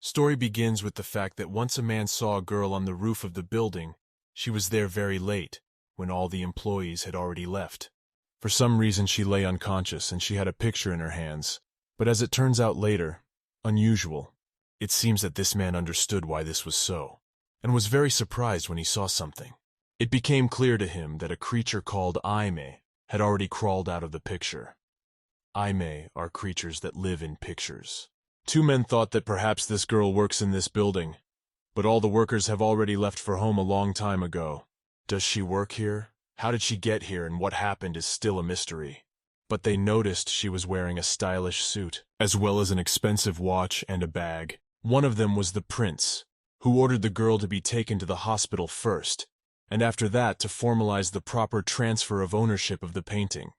Story begins with the fact that once a man saw a girl on the roof of the building. She was there very late, when all the employees had already left. For some reason she lay unconscious and she had a picture in her hands. But as it turns out later, unusual. It seems that this man understood why this was so, and was very surprised when he saw something. It became clear to him that a creature called Aime had already crawled out of the picture. Aime are creatures that live in pictures. Two men thought that perhaps this girl works in this building, but all the workers have already left for home a long time ago. Does she work here? How did she get here, and what happened is still a mystery. But they noticed she was wearing a stylish suit, as well as an expensive watch and a bag. One of them was the prince, who ordered the girl to be taken to the hospital first, and after that to formalize the proper transfer of ownership of the painting.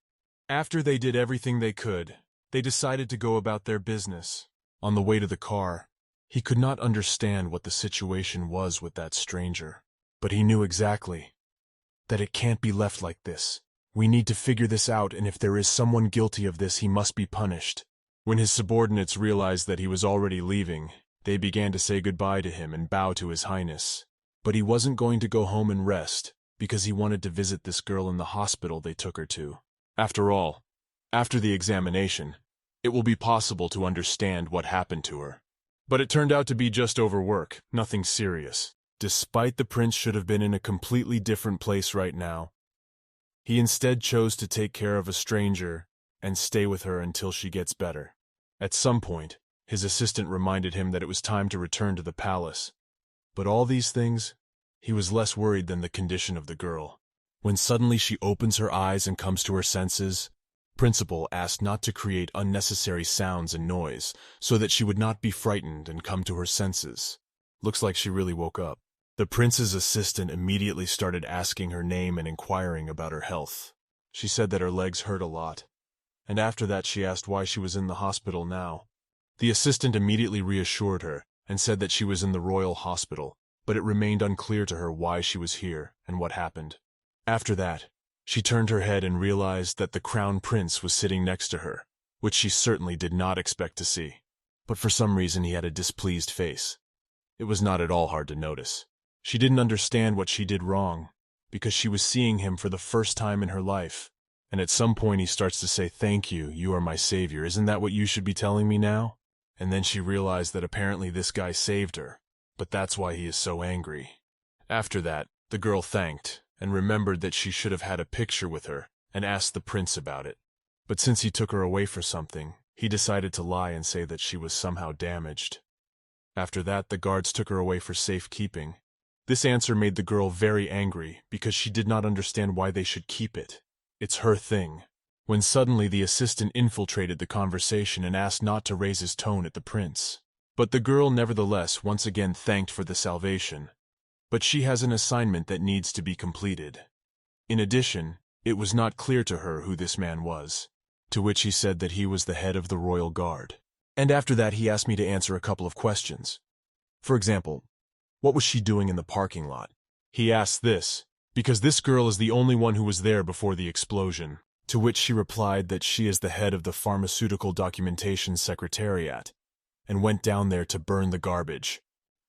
After they did everything they could, they decided to go about their business. On the way to the car, he could not understand what the situation was with that stranger, but he knew exactly that it can't be left like this. We need to figure this out, and if there is someone guilty of this, he must be punished. When his subordinates realized that he was already leaving, they began to say goodbye to him and bow to His Highness. But he wasn't going to go home and rest, because he wanted to visit this girl in the hospital they took her to. After all, after the examination, it will be possible to understand what happened to her. But it turned out to be just overwork, nothing serious. Despite the prince should have been in a completely different place right now, he instead chose to take care of a stranger and stay with her until she gets better. At some point, his assistant reminded him that it was time to return to the palace. But all these things, he was less worried than the condition of the girl. When suddenly she opens her eyes and comes to her senses, Principal asked not to create unnecessary sounds and noise, so that she would not be frightened and come to her senses. Looks like she really woke up. The prince's assistant immediately started asking her name and inquiring about her health. She said that her legs hurt a lot, and after that she asked why she was in the hospital now. The assistant immediately reassured her and said that she was in the royal hospital, but it remained unclear to her why she was here and what happened. After that, she turned her head and realized that the crown prince was sitting next to her, which she certainly did not expect to see. But for some reason he had a displeased face. It was not at all hard to notice. She didn't understand what she did wrong, because she was seeing him for the first time in her life. And at some point he starts to say, "Thank you, you are my savior. Isn't that what you should be telling me now?" And then she realized that apparently this guy saved her, but that's why he is so angry. After that, the girl thanked and remembered that she should have had a picture with her and asked the prince about it. But since he took her away for something, he decided to lie and say that she was somehow damaged. After that, the guards took her away for safekeeping. This answer made the girl very angry because she did not understand why they should keep it. It's her thing. When suddenly the assistant infiltrated the conversation and asked not to raise his tone at the prince. But the girl nevertheless once again thanked for the salvation. But she has an assignment that needs to be completed. In addition, it was not clear to her who this man was, to which he said that he was the head of the royal guard. And after that he asked me to answer a couple of questions. For example, what was she doing in the parking lot? He asked this, because this girl is the only one who was there before the explosion, to which she replied that she is the head of the Pharmaceutical Documentation Secretariat, and went down there to burn the garbage.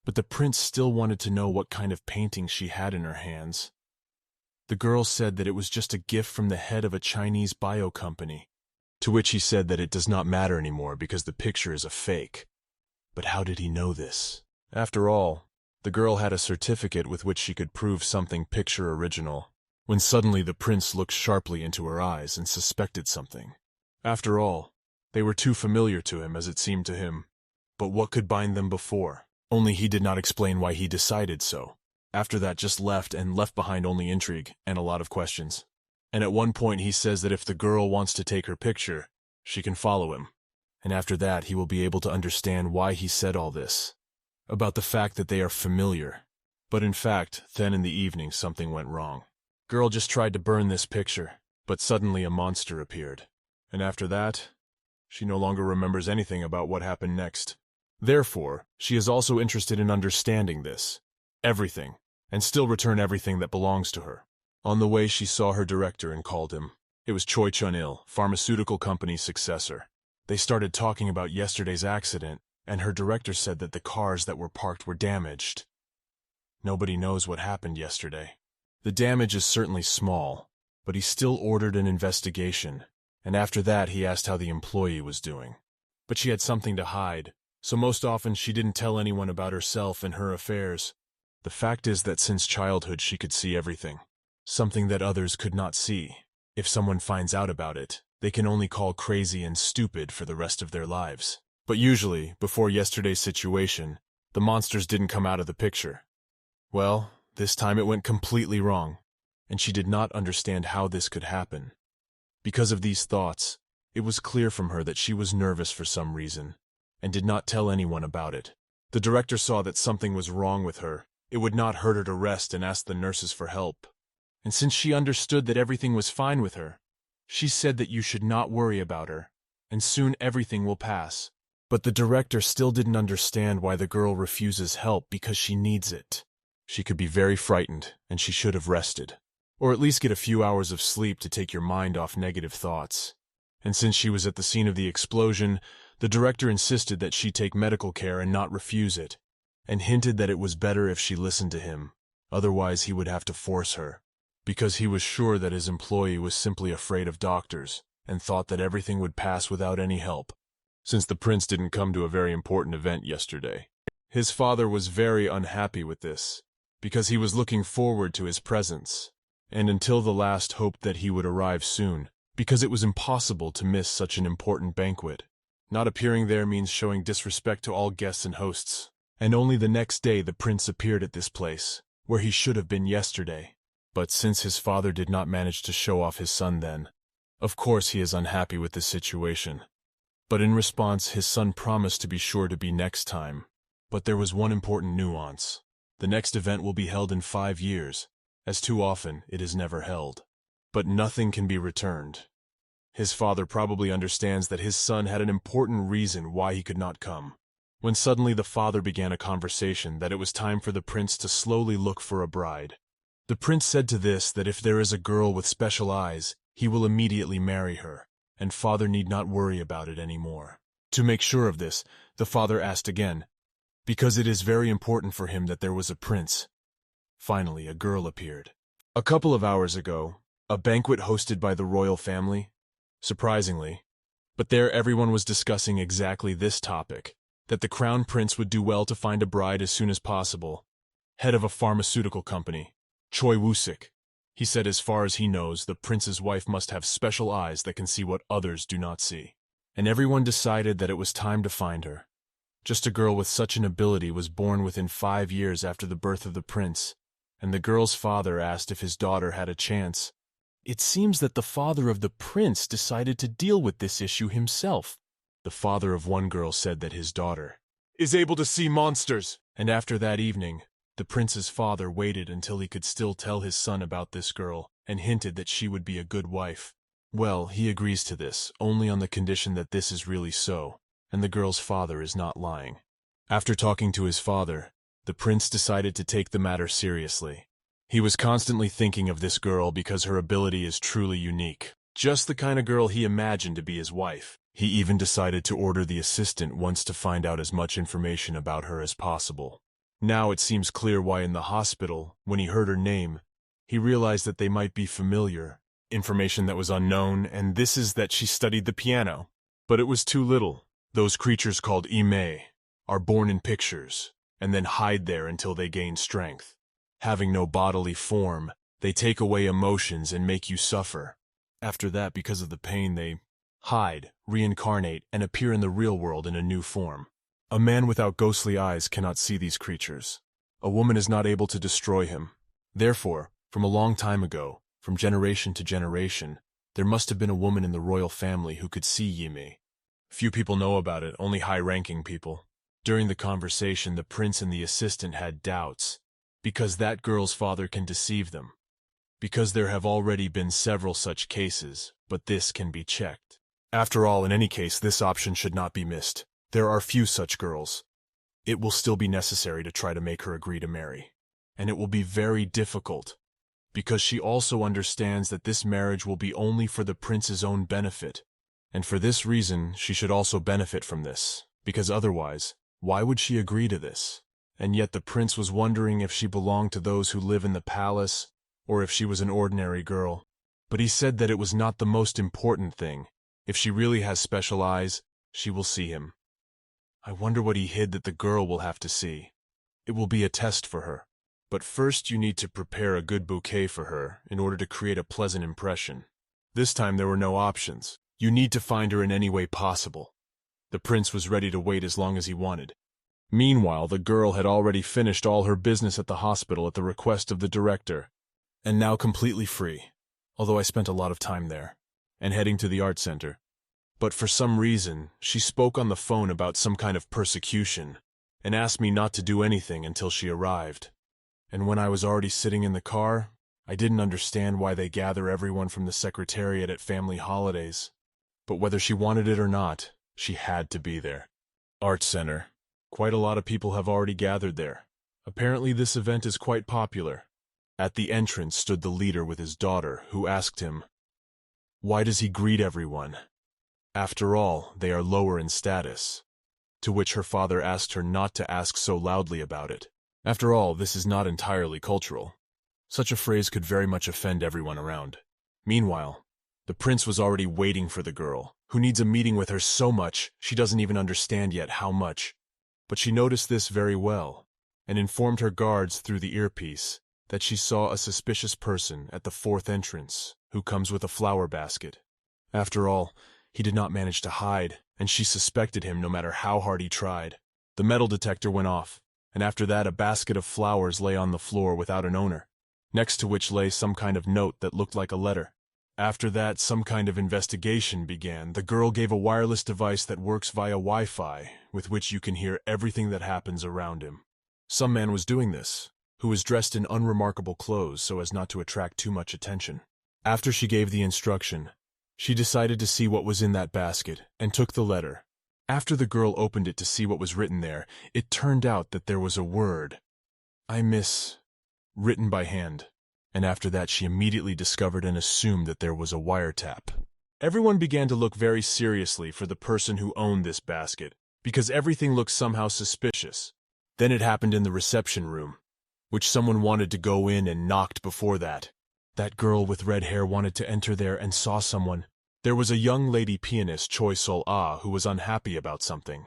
But the prince still wanted to know what kind of painting she had in her hands. The girl said that it was just a gift from the head of a Chinese bio company, to which he said that it does not matter anymore because the picture is a fake. But how did he know this? After all, the girl had a certificate with which she could prove something picture original, when suddenly the prince looked sharply into her eyes and suspected something. After all, they were too familiar to him, as it seemed to him. But what could bind them before? Only he did not explain why he decided so. After that just left behind only intrigue and a lot of questions. And at one point he says that if the girl wants to take her picture, she can follow him. And after that he will be able to understand why he said all this, about the fact that they are familiar. But in fact, then in the evening something went wrong. Girl just tried to burn this picture, but suddenly a monster appeared. And after that, she no longer remembers anything about what happened next. Therefore, she is also interested in understanding this, everything, and still return everything that belongs to her. On the way, she saw her director and called him. It was Choi Chun-il, pharmaceutical company's successor. They started talking about yesterday's accident, and her director said that the cars that were parked were damaged. Nobody knows what happened yesterday. The damage is certainly small, but he still ordered an investigation, and after that he asked how the employee was doing. But she had something to hide, so most often she didn't tell anyone about herself and her affairs. The fact is that since childhood she could see everything, something that others could not see. If someone finds out about it, they can only call crazy and stupid for the rest of their lives. But usually, before yesterday's situation, the monsters didn't come out of the picture. Well, this time it went completely wrong, and she did not understand how this could happen. Because of these thoughts, it was clear from her that she was nervous for some reason, and did not tell anyone about it. The director saw that something was wrong with her. It would not hurt her to rest and ask the nurses for help. And since she understood that everything was fine with her, she said that you should not worry about her, and soon everything will pass. But the director still didn't understand why the girl refuses help because she needs it. She could be very frightened, and she should have rested. Or at least get a few hours of sleep to take your mind off negative thoughts. And since she was at the scene of the explosion, the director insisted that she take medical care and not refuse it, and hinted that it was better if she listened to him, otherwise he would have to force her, because he was sure that his employee was simply afraid of doctors, and thought that everything would pass without any help, since the prince didn't come to a very important event yesterday. His father was very unhappy with this, because he was looking forward to his presence, and until the last hoped that he would arrive soon, because it was impossible to miss such an important banquet. Not appearing there means showing disrespect to all guests and hosts, and only the next day the prince appeared at this place, where he should have been yesterday. But since his father did not manage to show off his son then, of course he is unhappy with this situation. But in response, his son promised to be sure to be next time. But there was one important nuance. The next event will be held in 5 years, as too often it is never held. But nothing can be returned. His father probably understands that his son had an important reason why he could not come. When suddenly the father began a conversation that it was time for the prince to slowly look for a bride. The prince said to this that if there is a girl with special eyes, he will immediately marry her, and father need not worry about it anymore. To make sure of this, the father asked again, because it is very important for him that there was a prince. Finally, a girl appeared. A couple of hours ago, a banquet hosted by the royal family, surprisingly, but there everyone was discussing exactly this topic, that the crown prince would do well to find a bride as soon as possible. Head of a pharmaceutical company, Choi Woo-sik. He said as far as he knows, the prince's wife must have special eyes that can see what others do not see. And everyone decided that it was time to find her. Just a girl with such an ability was born within 5 years after the birth of the prince, and the girl's father asked if his daughter had a chance. It seems that the father of the prince decided to deal with this issue himself. The father of one girl said that his daughter is able to see monsters, and after that evening, the prince's father waited until he could still tell his son about this girl, and hinted that she would be a good wife. Well, he agrees to this, only on the condition that this is really so, and the girl's father is not lying. After talking to his father, the prince decided to take the matter seriously. He was constantly thinking of this girl because her ability is truly unique. Just the kind of girl he imagined to be his wife. He even decided to order the assistant once to find out as much information about her as possible. Now it seems clear why in the hospital, when he heard her name, he realized that they might be familiar. Information that was unknown, and this is that she studied the piano. But it was too little. Those creatures called Ime are born in pictures, and then hide there until they gain strength. Having no bodily form, they take away emotions and make you suffer. After that, because of the pain, they hide, reincarnate, and appear in the real world in a new form. A man without ghostly eyes cannot see these creatures. A woman is not able to destroy him. Therefore, from a long time ago, from generation to generation, there must have been a woman in the royal family who could see Yime. Few people know about it, only high-ranking people. During the conversation, the prince and the assistant had doubts, because that girl's father can deceive them. Because there have already been several such cases, but this can be checked. After all, in any case, this option should not be missed. There are few such girls. It will still be necessary to try to make her agree to marry. And it will be very difficult, because she also understands that this marriage will be only for the prince's own benefit. And for this reason, she should also benefit from this. because otherwise, why would she agree to this? And yet the prince was wondering if she belonged to those who live in the palace, or if she was an ordinary girl. But he said that it was not the most important thing. If she really has special eyes, she will see him. I wonder what he hid that the girl will have to see. It will be a test for her. But first you need to prepare a good bouquet for her in order to create a pleasant impression. This time there were no options. You need to find her in any way possible. The prince was ready to wait as long as he wanted. Meanwhile, the girl had already finished all her business at the hospital at the request of the director, and now completely free, although I spent a lot of time there, and heading to the art center. But for some reason, she spoke on the phone about some kind of persecution, and asked me not to do anything until she arrived. And when I was already sitting in the car, I didn't understand why they gather everyone from the secretariat at family holidays. But whether she wanted it or not, she had to be there. Art Center. Quite a lot of people have already gathered there. Apparently this event is quite popular. At the entrance stood the leader with his daughter, who asked him, "Why does he greet everyone? After all, they are lower in status." To which her father asked her not to ask so loudly about it. After all, this is not entirely cultural. Such a phrase could very much offend everyone around. Meanwhile, the prince was already waiting for the girl, who needs a meeting with her so much she doesn't even understand yet how much. But she noticed this very well, and informed her guards through the earpiece that she saw a suspicious person at the fourth entrance who comes with a flower basket. After all, he did not manage to hide, and she suspected him no matter how hard he tried. The metal detector went off, and after that a basket of flowers lay on the floor without an owner, next to which lay some kind of note that looked like a letter. After that, some kind of investigation began. The girl gave a wireless device that works via Wi-Fi, with which you can hear everything that happens around him. Some man was doing this, who was dressed in unremarkable clothes so as not to attract too much attention. After she gave the instruction, she decided to see what was in that basket, and took the letter. After the girl opened it to see what was written there, it turned out that there was a word, "I miss," written by hand. And after that she immediately discovered and assumed that there was a wiretap. Everyone began to look very seriously for the person who owned this basket, because everything looked somehow suspicious. Then it happened in the reception room, which someone wanted to go in and knocked before that. That girl with red hair wanted to enter there and saw someone. There was a young lady pianist, Choi Sol-ah, who was unhappy about something,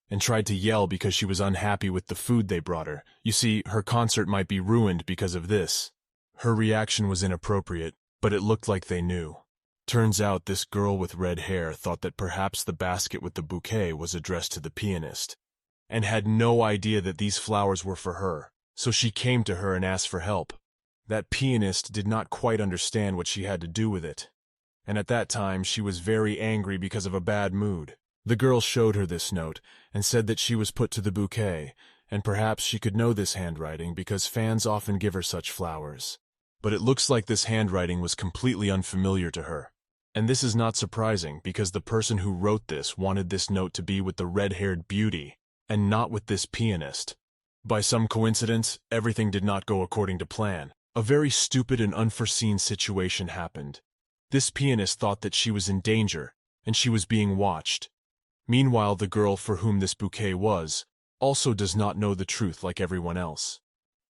and tried to yell because she was unhappy with the food they brought her. You see, her concert might be ruined because of this. Her reaction was inappropriate, but it looked like they knew. Turns out this girl with red hair thought that perhaps the basket with the bouquet was addressed to the pianist, and had no idea that these flowers were for her, so she came to her and asked for help. That pianist did not quite understand what she had to do with it, and at that time she was very angry because of a bad mood. The girl showed her this note, and said that she was put to the bouquet, and perhaps she could know this handwriting because fans often give her such flowers. But it looks like this handwriting was completely unfamiliar to her. And this is not surprising, because the person who wrote this wanted this note to be with the red-haired beauty, and not with this pianist. By some coincidence, everything did not go according to plan. A very stupid and unforeseen situation happened. This pianist thought that she was in danger, and she was being watched. Meanwhile, the girl for whom this bouquet was, also does not know the truth like everyone else.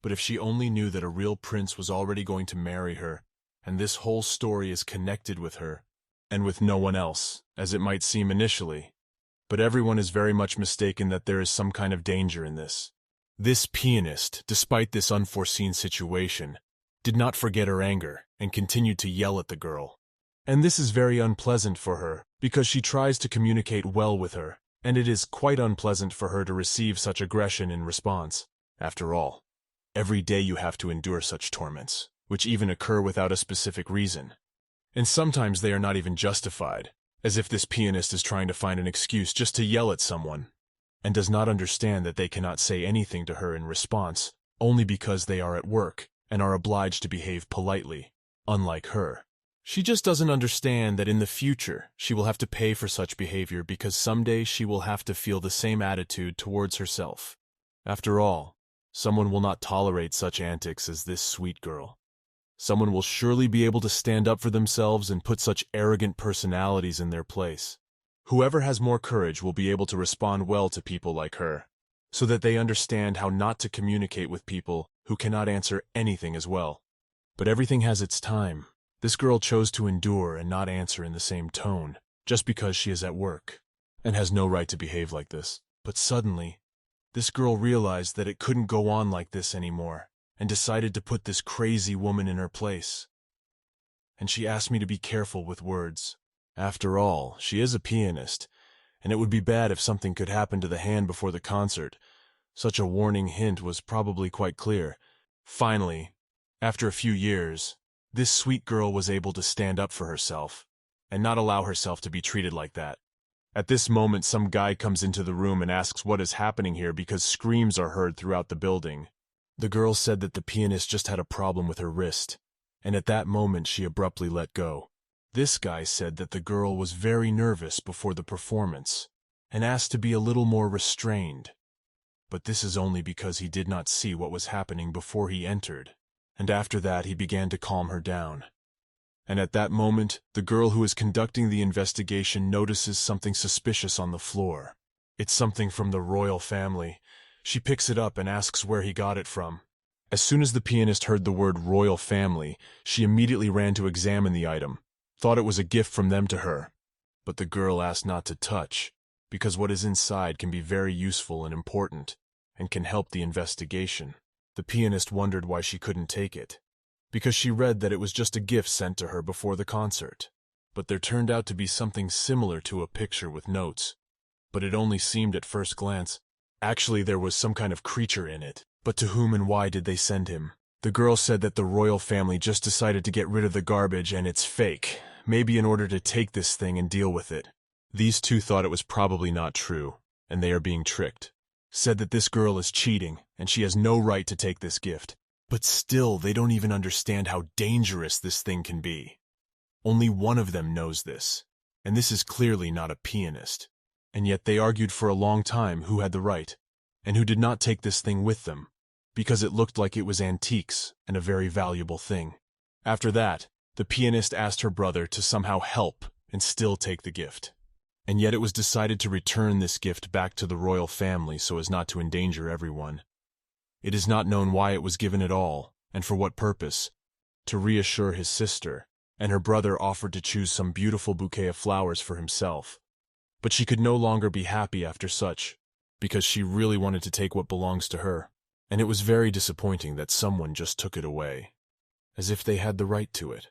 But if she only knew that a real prince was already going to marry her, and this whole story is connected with her, and with no one else, as it might seem initially. But everyone is very much mistaken that there is some kind of danger in this. This pianist, despite this unforeseen situation, did not forget her anger, and continued to yell at the girl. And this is very unpleasant for her, because she tries to communicate well with her, and it is quite unpleasant for her to receive such aggression in response. After all, every day you have to endure such torments, which even occur without a specific reason. And sometimes they are not even justified, as if this pianist is trying to find an excuse just to yell at someone, and does not understand that they cannot say anything to her in response, only because they are at work and are obliged to behave politely, unlike her. She just doesn't understand that in the future she will have to pay for such behavior, because someday she will have to feel the same attitude towards herself. After all, someone will not tolerate such antics as this sweet girl. Someone will surely be able to stand up for themselves and put such arrogant personalities in their place. Whoever has more courage will be able to respond well to people like her, so that they understand how not to communicate with people who cannot answer anything as well. But everything has its time. This girl chose to endure and not answer in the same tone, just because she is at work, and has no right to behave like this. But suddenly, this girl realized that it couldn't go on like this anymore, and decided to put this crazy woman in her place. And she asked me to be careful with words. After all, she is a pianist, and it would be bad if something could happen to the hand before the concert. Such a warning hint was probably quite clear. Finally, after a few years, this sweet girl was able to stand up for herself, and not allow herself to be treated like that. At this moment, some guy comes into the room and asks what is happening here because screams are heard throughout the building. The girl said that the pianist just had a problem with her wrist, and at that moment she abruptly let go. This guy said that the girl was very nervous before the performance, and asked to be a little more restrained. But this is only because he did not see what was happening before he entered, and after that he began to calm her down. And at that moment, the girl who is conducting the investigation notices something suspicious on the floor. It's something from the royal family. She picks it up and asks where he got it from. As soon as the pianist heard the word royal family, she immediately ran to examine the item, thought it was a gift from them to her. But the girl asked not to touch, because what is inside can be very useful and important, and can help the investigation. The pianist wondered why she couldn't take it, because she read that it was just a gift sent to her before the concert. But there turned out to be something similar to a picture with notes. But it only seemed at first glance. Actually, there was some kind of creature in it. But to whom and why did they send him? The girl said that the royal family just decided to get rid of the garbage and it's fake, maybe in order to take this thing and deal with it. These two thought it was probably not true, and they are being tricked. Said that this girl is cheating, and she has no right to take this gift. But still, they don't even understand how dangerous this thing can be. Only one of them knows this, and this is clearly not a pianist. And yet they argued for a long time who had the right, and who did not take this thing with them, because it looked like it was antiques and a very valuable thing. After that, the pianist asked her brother to somehow help and still take the gift. And yet it was decided to return this gift back to the royal family so as not to endanger everyone. It is not known why it was given at all, and for what purpose. To reassure his sister, and her brother offered to choose some beautiful bouquet of flowers for himself. But she could no longer be happy after such, because she really wanted to take what belongs to her. And it was very disappointing that someone just took it away, as if they had the right to it.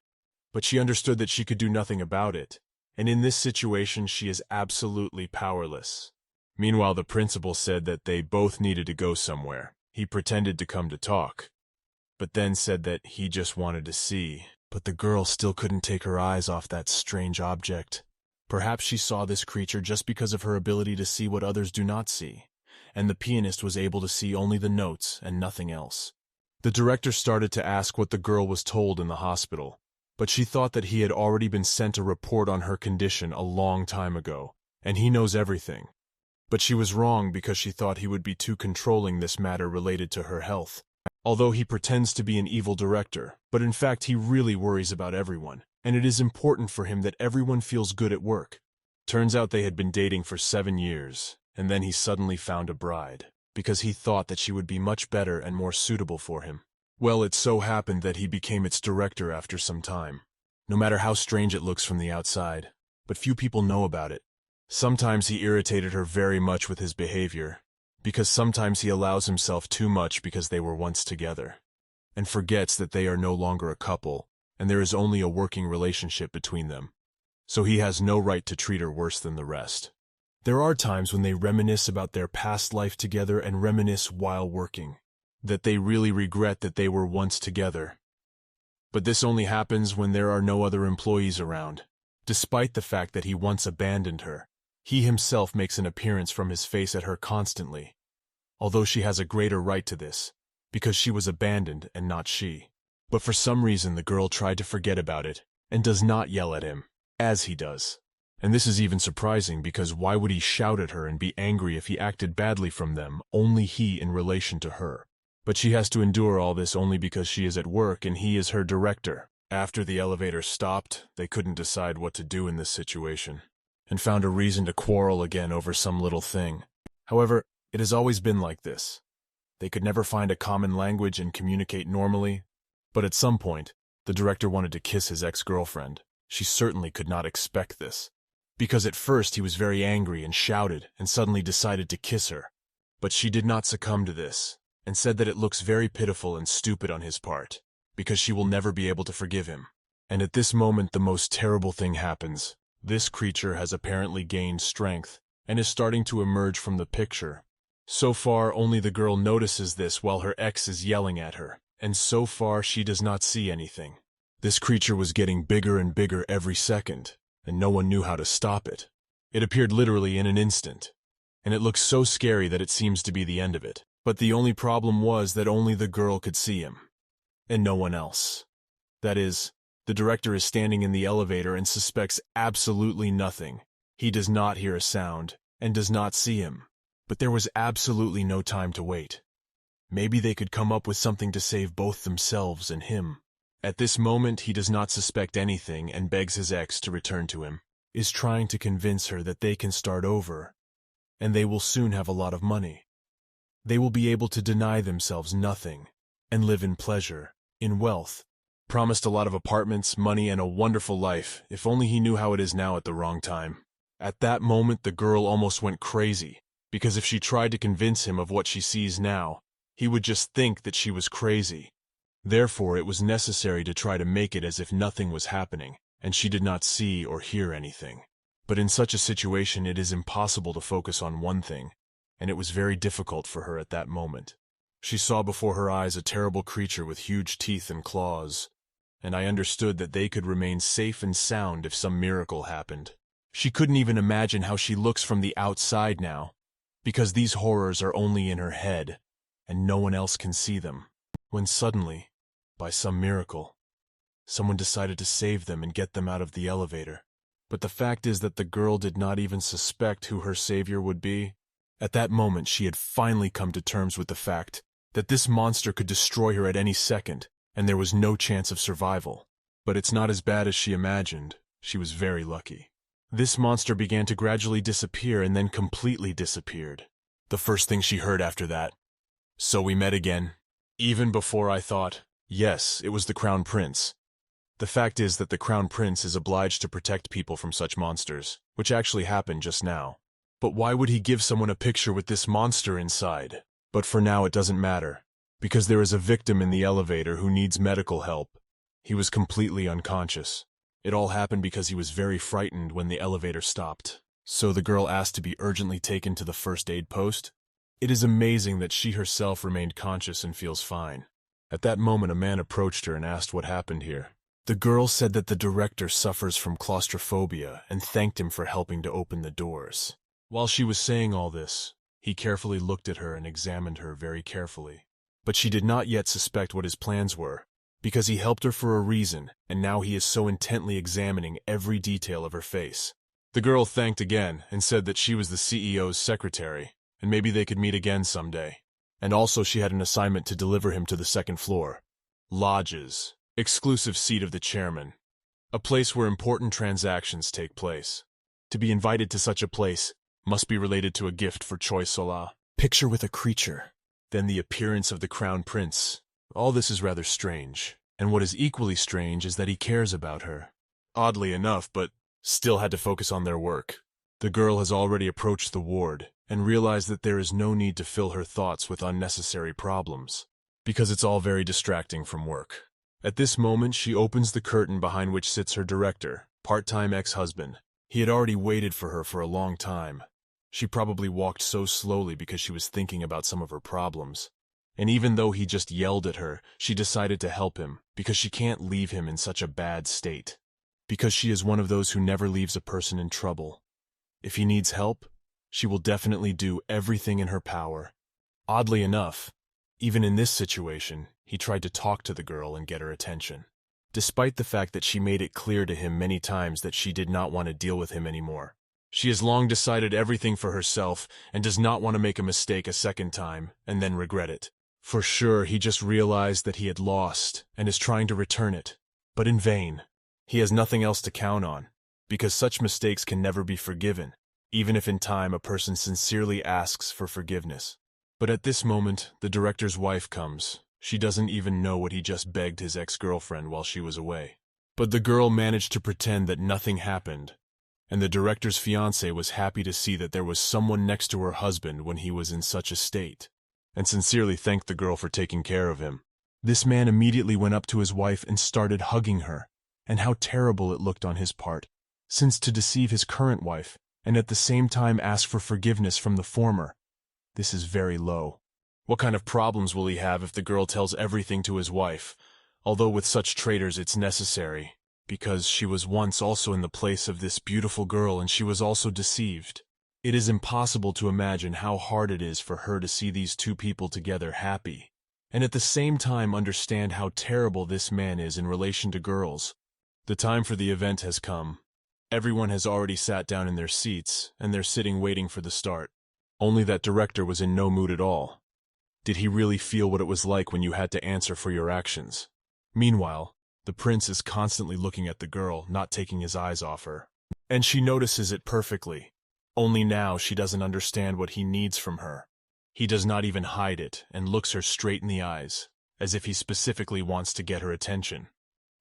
But she understood that she could do nothing about it, and in this situation she is absolutely powerless. Meanwhile, the principal said that they both needed to go somewhere. He pretended to come to talk, but then said that he just wanted to see. But the girl still couldn't take her eyes off that strange object. Perhaps she saw this creature just because of her ability to see what others do not see, and the pianist was able to see only the notes and nothing else. The director started to ask what the girl was told in the hospital, but she thought that he had already been sent a report on her condition a long time ago, and he knows everything. But she was wrong because she thought he would be too controlling this matter related to her health. Although he pretends to be an evil director, but in fact he really worries about everyone, and it is important for him that everyone feels good at work. Turns out they had been dating for 7 years, and then he suddenly found a bride, because he thought that she would be much better and more suitable for him. Well, it so happened that he became its director after some time. No matter how strange it looks from the outside, but few people know about it. Sometimes he irritated her very much with his behavior, because sometimes he allows himself too much because they were once together, and forgets that they are no longer a couple, and there is only a working relationship between them. So he has no right to treat her worse than the rest. There are times when they reminisce about their past life together and reminisce while working, that they really regret that they were once together. But this only happens when there are no other employees around. Despite the fact that he once abandoned her, he himself makes an appearance from his face at her constantly, although she has a greater right to this, because she was abandoned and not she. But for some reason the girl tried to forget about it, and does not yell at him, as he does. And this is even surprising because why would he shout at her and be angry if he acted badly from them, only he in relation to her? But she has to endure all this only because she is at work and he is her director. After the elevator stopped, they couldn't decide what to do in this situation. and found a reason to quarrel again over some little thing. However, it has always been like this. They could never find a common language and communicate normally, but at some point, the director wanted to kiss his ex-girlfriend. She certainly could not expect this, because at first he was very angry and shouted and suddenly decided to kiss her. But she did not succumb to this, and said that it looks very pitiful and stupid on his part, because she will never be able to forgive him. And at this moment the most terrible thing happens. This creature has apparently gained strength, and is starting to emerge from the picture. So far, only the girl notices this while her ex is yelling at her, and so far she does not see anything. This creature was getting bigger and bigger every second, and no one knew how to stop it. It appeared literally in an instant, and it looked so scary that it seems to be the end of it. But the only problem was that only the girl could see him, and no one else. That is, the director is standing in the elevator and suspects absolutely nothing. He does not hear a sound, and does not see him. But there was absolutely no time to wait. Maybe they could come up with something to save both themselves and him. At this moment he does not suspect anything and begs his ex to return to him, is trying to convince her that they can start over, and they will soon have a lot of money. They will be able to deny themselves nothing, and live in pleasure, in wealth. Promised a lot of apartments, money, and a wonderful life, if only he knew how it is now at the wrong time. At that moment the girl almost went crazy, because if she tried to convince him of what she sees now, he would just think that she was crazy. Therefore it was necessary to try to make it as if nothing was happening, and she did not see or hear anything. But in such a situation it is impossible to focus on one thing, and it was very difficult for her at that moment. She saw before her eyes a terrible creature with huge teeth and claws, and I understood that they could remain safe and sound if some miracle happened. She couldn't even imagine how she looks from the outside now, because these horrors are only in her head, and no one else can see them. When suddenly, by some miracle, someone decided to save them and get them out of the elevator. But the fact is that the girl did not even suspect who her savior would be. At that moment she had finally come to terms with the fact that this monster could destroy her at any second, and there was no chance of survival. But it's not as bad as she imagined. She was very lucky. This monster began to gradually disappear and then completely disappeared. The first thing she heard after that, "So we met again." Even before I thought, yes, it was the Crown Prince. The fact is that the Crown Prince is obliged to protect people from such monsters, which actually happened just now. But why would he give someone a picture with this monster inside? But for now it doesn't matter, because there is a victim in the elevator who needs medical help. He was completely unconscious. It all happened because he was very frightened when the elevator stopped. So the girl asked to be urgently taken to the first aid post. It is amazing that she herself remained conscious and feels fine. At that moment a man approached her and asked what happened here. The girl said that the director suffers from claustrophobia and thanked him for helping to open the doors. While she was saying all this, he carefully looked at her and examined her very carefully. But she did not yet suspect what his plans were, because he helped her for a reason, and now he is so intently examining every detail of her face. The girl thanked again and said that she was the CEO's secretary, and maybe they could meet again someday. And also she had an assignment to deliver him to the second floor. Lodges, exclusive seat of the chairman, a place where important transactions take place. To be invited to such a place must be related to a gift for Choi Sola. Picture with a creature. Then the appearance of the Crown Prince. All this is rather strange, and what is equally strange is that he cares about her. Oddly enough, but still had to focus on their work. The girl has already approached the ward and realized that there is no need to fill her thoughts with unnecessary problems, because it's all very distracting from work. At this moment she opens the curtain behind which sits her director, part-time ex-husband. He had already waited for her for a long time. She probably walked so slowly because she was thinking about some of her problems. And even though he just yelled at her, she decided to help him, because she can't leave him in such a bad state. Because she is one of those who never leaves a person in trouble. If he needs help, she will definitely do everything in her power. Oddly enough, even in this situation, he tried to talk to the girl and get her attention, despite the fact that she made it clear to him many times that she did not want to deal with him anymore. She has long decided everything for herself and does not want to make a mistake a second time and then regret it. For sure, he just realized that he had lost and is trying to return it, but in vain. He has nothing else to count on, because such mistakes can never be forgiven, even if in time a person sincerely asks for forgiveness. But at this moment, the director's wife comes. She doesn't even know what he just begged his ex-girlfriend while she was away. But the girl managed to pretend that nothing happened, and the director's fiancé was happy to see that there was someone next to her husband when he was in such a state, and sincerely thanked the girl for taking care of him. This man immediately went up to his wife and started hugging her, and how terrible it looked on his part, since to deceive his current wife, and at the same time ask for forgiveness from the former, this is very low. What kind of problems will he have if the girl tells everything to his wife? Although with such traitors it's necessary, because she was once also in the place of this beautiful girl and she was also deceived. It is impossible to imagine how hard it is for her to see these two people together happy, and at the same time understand how terrible this man is in relation to girls. The time for the event has come. Everyone has already sat down in their seats, and they're sitting waiting for the start. Only that director was in no mood at all. Did he really feel what it was like when you had to answer for your actions? Meanwhile, the prince is constantly looking at the girl, not taking his eyes off her. And she notices it perfectly. Only now she doesn't understand what he needs from her. He does not even hide it and looks her straight in the eyes, as if he specifically wants to get her attention.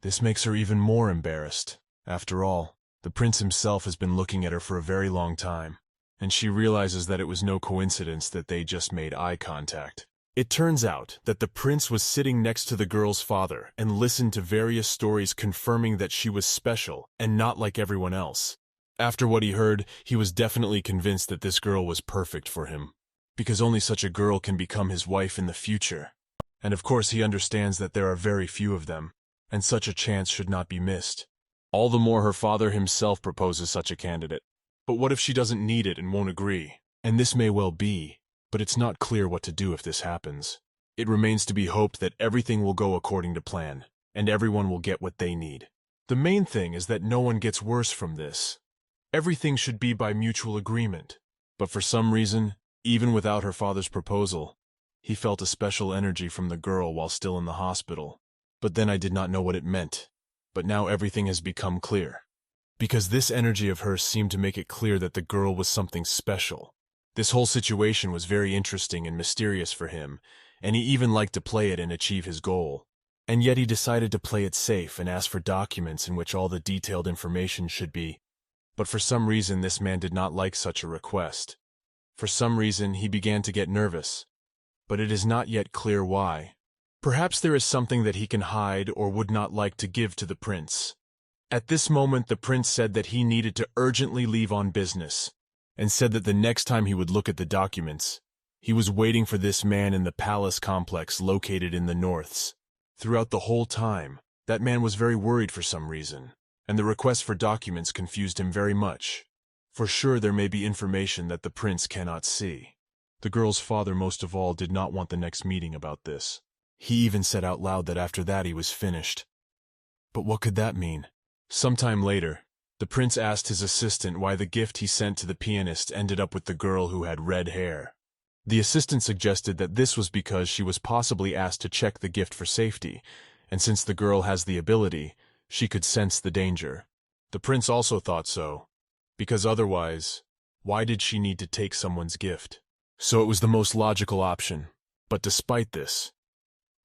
This makes her even more embarrassed. After all, the prince himself has been looking at her for a very long time, and she realizes that it was no coincidence that they just made eye contact. It turns out that the prince was sitting next to the girl's father and listened to various stories confirming that she was special and not like everyone else. After what he heard, he was definitely convinced that this girl was perfect for him, because only such a girl can become his wife in the future. And of course he understands that there are very few of them, and such a chance should not be missed. All the more her father himself proposes such a candidate. But what if she doesn't need it and won't agree? And this may well be, but it's not clear what to do if this happens. It remains to be hoped that everything will go according to plan, and everyone will get what they need. The main thing is that no one gets worse from this. Everything should be by mutual agreement. But for some reason, even without her father's proposal, he felt a special energy from the girl while still in the hospital. But then I did not know what it meant. But now everything has become clear. Because this energy of hers seemed to make it clear that the girl was something special. This whole situation was very interesting and mysterious for him, and he even liked to play it and achieve his goal. And yet he decided to play it safe and ask for documents in which all the detailed information should be. But for some reason this man did not like such a request. For some reason he began to get nervous, but it is not yet clear why. Perhaps there is something that he can hide or would not like to give to the prince. At this moment the prince said that he needed to urgently leave on business, and said that the next time he would look at the documents, he was waiting for this man in the palace complex located in the norths. Throughout the whole time, that man was very worried for some reason, and the request for documents confused him very much. For sure there may be information that the prince cannot see. The girl's father most of all did not want the next meeting about this. He even said out loud that after that he was finished. But what could that mean? Sometime later, the prince asked his assistant why the gift he sent to the pianist ended up with the girl who had red hair. The assistant suggested that this was because she was possibly asked to check the gift for safety, and since the girl has the ability, she could sense the danger. The prince also thought so, because otherwise, why did she need to take someone's gift? So it was the most logical option. But despite this,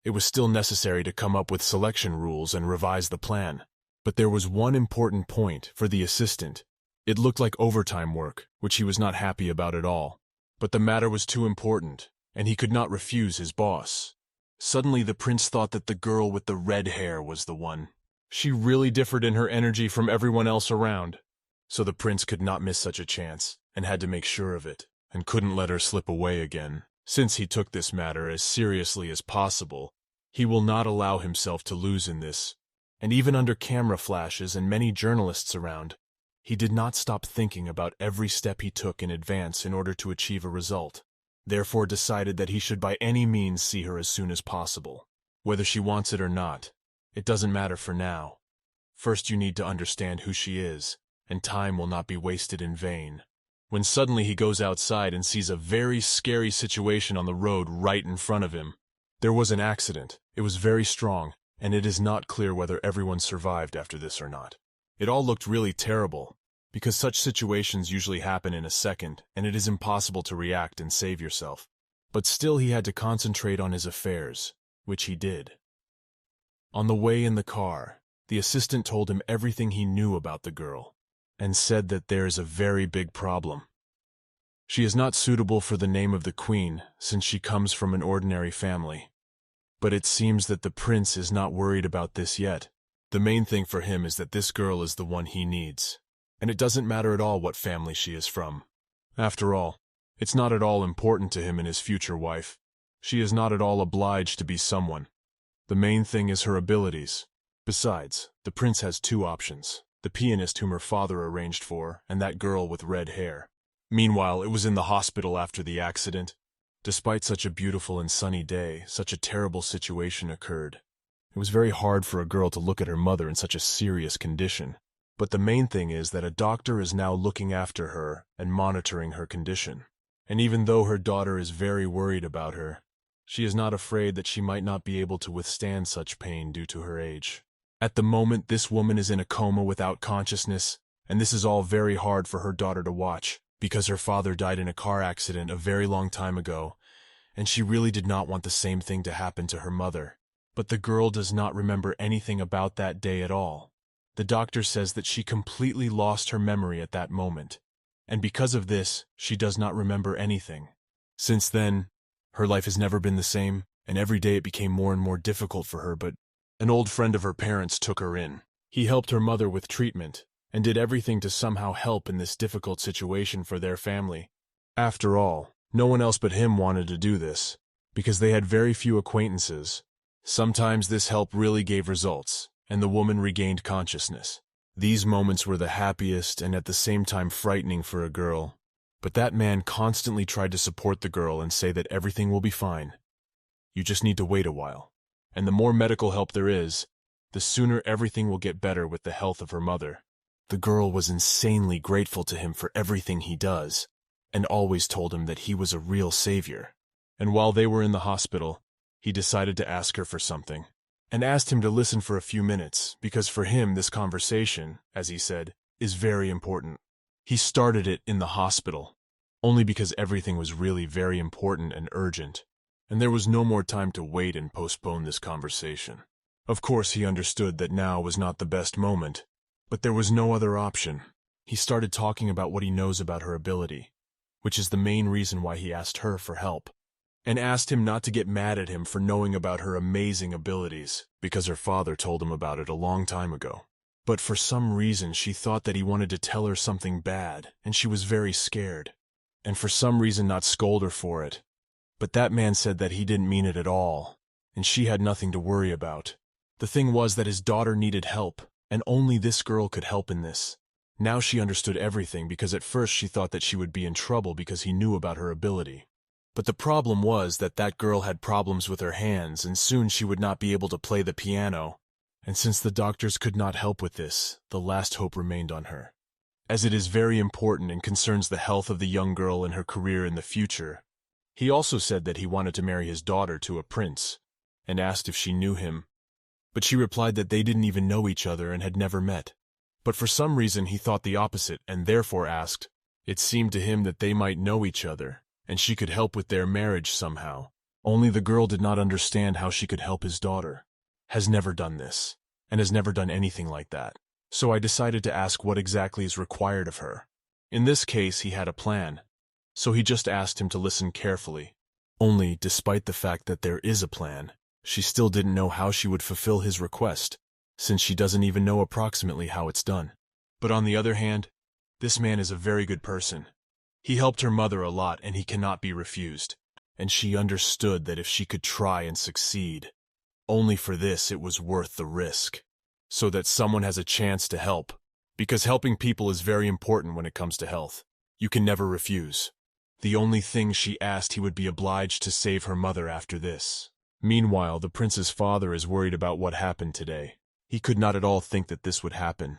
it was still necessary to come up with selection rules and revise the plan. But there was one important point for the assistant. It looked like overtime work, which he was not happy about at all. But the matter was too important, and he could not refuse his boss. Suddenly the prince thought that the girl with the red hair was the one. She really differed in her energy from everyone else around. So the prince could not miss such a chance, and had to make sure of it, and couldn't let her slip away again. Since he took this matter as seriously as possible, he will not allow himself to lose in this. And even under camera flashes and many journalists around, he did not stop thinking about every step he took in advance in order to achieve a result. Therefore decided that he should by any means see her as soon as possible. Whether she wants it or not, it doesn't matter for now. First you need to understand who she is, and time will not be wasted in vain. When suddenly he goes outside and sees a very scary situation on the road right in front of him. There was an accident. It was very strong, and it is not clear whether everyone survived after this or not. It all looked really terrible, because such situations usually happen in a second, and it is impossible to react and save yourself. But still he had to concentrate on his affairs, which he did. On the way in the car, the assistant told him everything he knew about the girl, and said that there is a very big problem. She is not suitable for the name of the queen, since she comes from an ordinary family. But it seems that the prince is not worried about this yet. The main thing for him is that this girl is the one he needs, and it doesn't matter at all what family she is from. After all, it's not at all important to him and his future wife. She is not at all obliged to be someone. The main thing is her abilities. Besides, the prince has two options: the pianist whom her father arranged for, and that girl with red hair. Meanwhile, it was in the hospital after the accident. Despite such a beautiful and sunny day, such a terrible situation occurred. It was very hard for a girl to look at her mother in such a serious condition. But the main thing is that a doctor is now looking after her and monitoring her condition. And even though her daughter is very worried about her, she is not afraid that she might not be able to withstand such pain due to her age. At the moment, this woman is in a coma without consciousness, and this is all very hard for her daughter to watch, because her father died in a car accident a very long time ago, and she really did not want the same thing to happen to her mother. But the girl does not remember anything about that day at all. The doctor says that she completely lost her memory at that moment, and because of this, she does not remember anything. Since then, her life has never been the same, and every day it became more and more difficult for her, but an old friend of her parents took her in. He helped her mother with treatment, and did everything to somehow help in this difficult situation for their family. After all, no one else but him wanted to do this, because they had very few acquaintances. Sometimes this help really gave results, and the woman regained consciousness. These moments were the happiest and at the same time frightening for a girl. But that man constantly tried to support the girl and say that everything will be fine. You just need to wait a while. And the more medical help there is, the sooner everything will get better with the health of her mother. The girl was insanely grateful to him for everything he does, and always told him that he was a real savior. And while they were in the hospital, he decided to ask her for something, and asked him to listen for a few minutes, because for him this conversation, as he said, is very important. He started it in the hospital, only because everything was really very important and urgent, and there was no more time to wait and postpone this conversation. Of course, he understood that now was not the best moment, but there was no other option. He started talking about what he knows about her ability, which is the main reason why he asked her for help, and asked him not to get mad at him for knowing about her amazing abilities, because her father told him about it a long time ago. But for some reason she thought that he wanted to tell her something bad, and she was very scared, and for some reason not scold her for it. But that man said that he didn't mean it at all, and she had nothing to worry about. The thing was that his daughter needed help, and only this girl could help in this. Now she understood everything, because at first she thought that she would be in trouble because he knew about her ability. But the problem was that that girl had problems with her hands, and soon she would not be able to play the piano. And since the doctors could not help with this, the last hope remained on her. As it is very important and concerns the health of the young girl and her career in the future, he also said that he wanted to marry his daughter to a prince, and asked if she knew him. But she replied that they didn't even know each other and had never met. But for some reason he thought the opposite, and therefore asked. It seemed to him that they might know each other, and she could help with their marriage somehow. Only the girl did not understand how she could help his daughter. Has never done this, and has never done anything like that. So I decided to ask what exactly is required of her. In this case, he had a plan, so he just asked him to listen carefully. Only, despite the fact that there is a plan, she still didn't know how she would fulfill his request, since she doesn't even know approximately how it's done. But on the other hand, this man is a very good person. He helped her mother a lot, and he cannot be refused. And she understood that if she could try and succeed, only for this it was worth the risk, so that someone has a chance to help, because helping people is very important when it comes to health. You can never refuse. The only thing she asked, he would be obliged to save her mother after this. Meanwhile, the prince's father is worried about what happened today. He could not at all think that this would happen,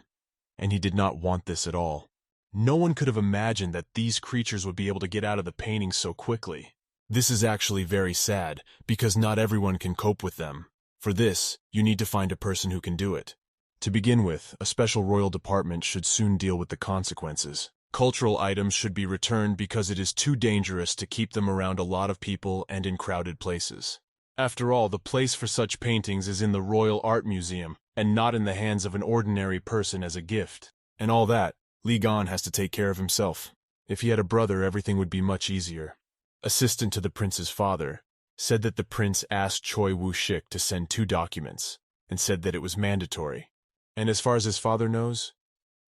and he did not want this at all. No one could have imagined that these creatures would be able to get out of the painting so quickly. This is actually very sad, because not everyone can cope with them. For this, you need to find a person who can do it. To begin with, a special royal department should soon deal with the consequences. Cultural items should be returned because it is too dangerous to keep them around a lot of people and in crowded places. After all, the place for such paintings is in the Royal Art Museum, and not in the hands of an ordinary person as a gift. And all that, Li Gan has to take care of himself. If he had a brother, everything would be much easier. Assistant to the prince's father said that the prince asked Choi Woo-shik to send 2 documents, and said that it was mandatory. And as far as his father knows,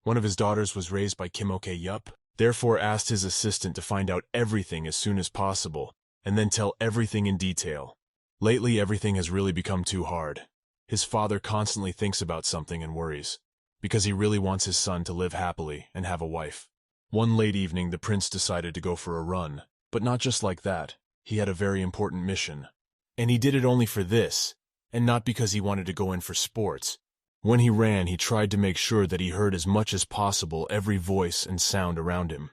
one of his daughters was raised by Kim Ok-yup, therefore asked his assistant to find out everything as soon as possible, and then tell everything in detail. Lately, everything has really become too hard. His father constantly thinks about something and worries, because he really wants his son to live happily and have a wife. One late evening, the prince decided to go for a run, but not just like that. He had a very important mission. And he did it only for this, and not because he wanted to go in for sports. When he ran, he tried to make sure that he heard as much as possible every voice and sound around him.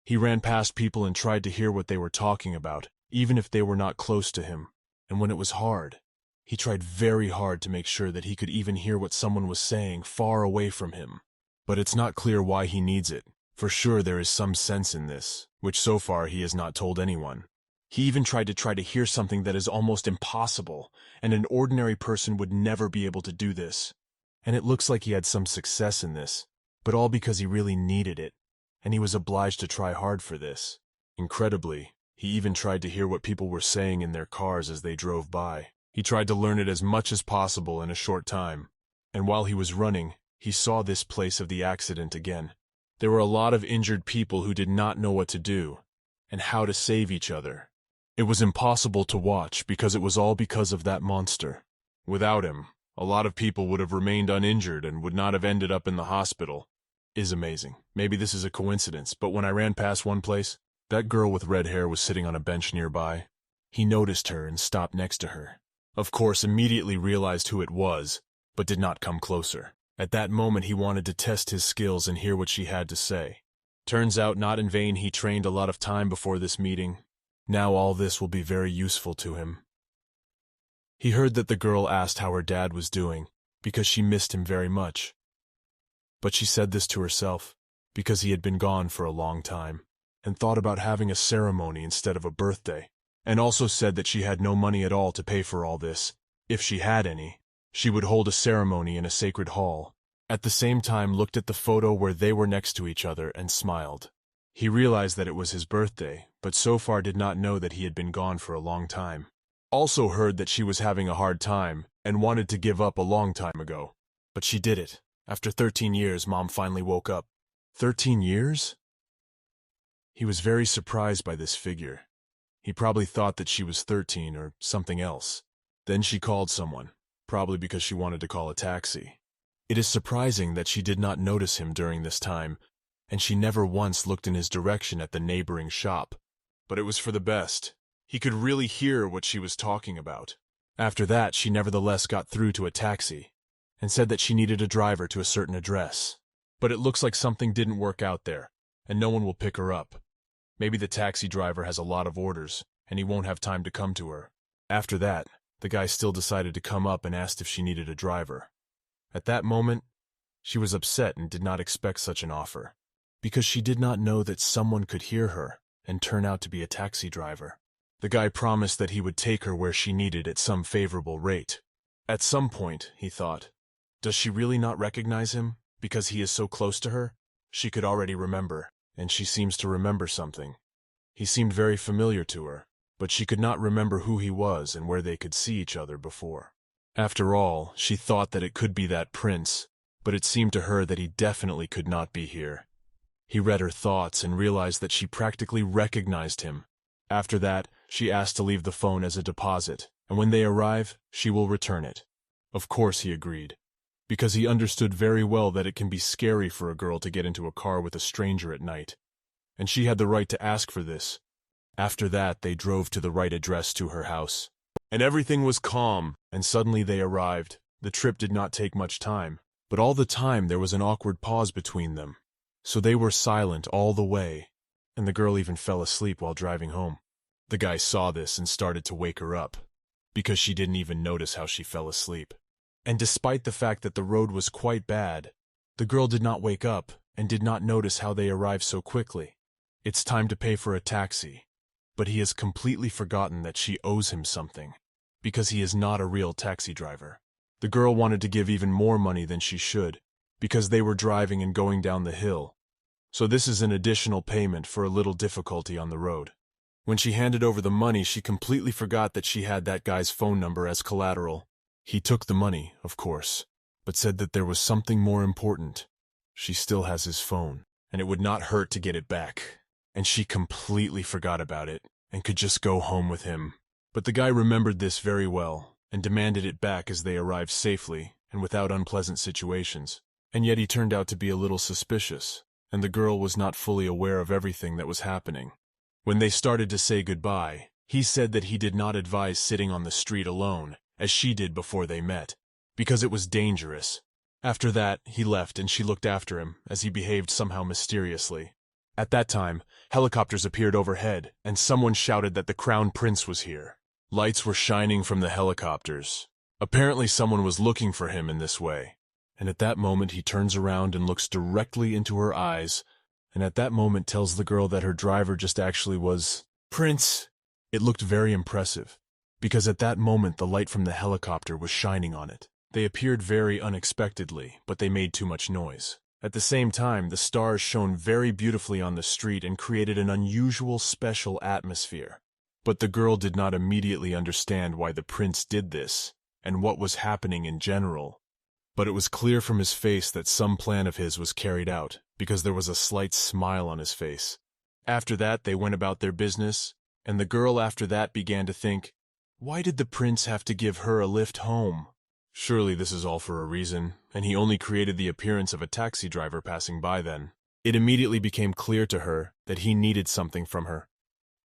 He ran past people and tried to hear what they were talking about, even if they were not close to him. And when it was hard, he tried very hard to make sure that he could even hear what someone was saying far away from him. But it's not clear why he needs it. For sure there is some sense in this, which so far he has not told anyone. He even tried to hear something that is almost impossible, and an ordinary person would never be able to do this. And it looks like he had some success in this, but all because he really needed it, and he was obliged to try hard for this. Incredibly, he even tried to hear what people were saying in their cars as they drove by. He tried to learn it as much as possible in a short time. And while he was running, he saw this place of the accident again. There were a lot of injured people who did not know what to do, and how to save each other. It was impossible to watch because it was all because of that monster. Without him, a lot of people would have remained uninjured and would not have ended up in the hospital. Is amazing. Maybe this is a coincidence, but when I ran past one place, that girl with red hair was sitting on a bench nearby. He noticed her and stopped next to her. Of course, immediately realized who it was, but did not come closer. At that moment, he wanted to test his skills and hear what she had to say. Turns out, not in vain, he trained a lot of time before this meeting. Now all this will be very useful to him. He heard that the girl asked how her dad was doing, because she missed him very much. But she said this to herself, because he had been gone for a long time, and thought about having a ceremony instead of a birthday, and also said that she had no money at all to pay for all this. If she had any, she would hold a ceremony in a sacred hall. At the same time, looked at the photo where they were next to each other and smiled. He realized that it was his birthday, but so far did not know that he had been gone for a long time. Also heard that she was having a hard time and wanted to give up a long time ago. But she did it. After 13 years, Mom finally woke up. 13 years? He was very surprised by this figure. He probably thought that she was 13 or something else. Then she called someone, probably because she wanted to call a taxi. It is surprising that she did not notice him during this time, and she never once looked in his direction at the neighboring shop. But it was for the best. He could really hear what she was talking about. After that, she nevertheless got through to a taxi, and said that she needed a driver to a certain address. But it looks like something didn't work out there, and no one will pick her up. Maybe the taxi driver has a lot of orders, and he won't have time to come to her. After that, the guy still decided to come up and asked if she needed a driver. At that moment, she was upset and did not expect such an offer, because she did not know that someone could hear her and turn out to be a taxi driver. The guy promised that he would take her where she needed at some favorable rate. At some point, he thought, does she really not recognize him, because he is so close to her? She could already remember, and she seems to remember something. He seemed very familiar to her, but she could not remember who he was and where they could see each other before. After all, she thought that it could be that prince, but it seemed to her that he definitely could not be here. He read her thoughts and realized that she practically recognized him. After that, she asked to leave the phone as a deposit, and when they arrive, she will return it. Of course he agreed, because he understood very well that it can be scary for a girl to get into a car with a stranger at night, and she had the right to ask for this. After that, they drove to the right address to her house, and everything was calm, and suddenly they arrived. The trip did not take much time, but all the time there was an awkward pause between them. So they were silent all the way, and the girl even fell asleep while driving home. The guy saw this and started to wake her up, because she didn't even notice how she fell asleep. And despite the fact that the road was quite bad, the girl did not wake up and did not notice how they arrived so quickly. It's time to pay for a taxi, but he has completely forgotten that she owes him something, because he is not a real taxi driver. The girl wanted to give even more money than she should, because they were driving and going down the hill. So this is an additional payment for a little difficulty on the road. When she handed over the money, she completely forgot that she had that guy's phone number as collateral. He took the money, of course, but said that there was something more important. She still has his phone, and it would not hurt to get it back. And she completely forgot about it, and could just go home with him. But the guy remembered this very well, and demanded it back as they arrived safely, and without unpleasant situations. And yet he turned out to be a little suspicious, and the girl was not fully aware of everything that was happening. When they started to say goodbye, he said that he did not advise sitting on the street alone, as she did before they met, because it was dangerous. After that, he left and she looked after him, as he behaved somehow mysteriously. At that time, helicopters appeared overhead, and someone shouted that the Crown Prince was here. Lights were shining from the helicopters. Apparently someone was looking for him in this way. And at that moment he turns around and looks directly into her eyes, and at that moment tells the girl that her driver just actually was Prince. It looked very impressive, because at that moment the light from the helicopter was shining on it. They appeared very unexpectedly, but they made too much noise. At the same time, the stars shone very beautifully on the street and created an unusual, special atmosphere. But the girl did not immediately understand why the prince did this, and what was happening in general. But it was clear from his face that some plan of his was carried out, because there was a slight smile on his face. After that, they went about their business, and the girl after that began to think, why did the prince have to give her a lift home? Surely this is all for a reason, and he only created the appearance of a taxi driver passing by then. It immediately became clear to her that he needed something from her,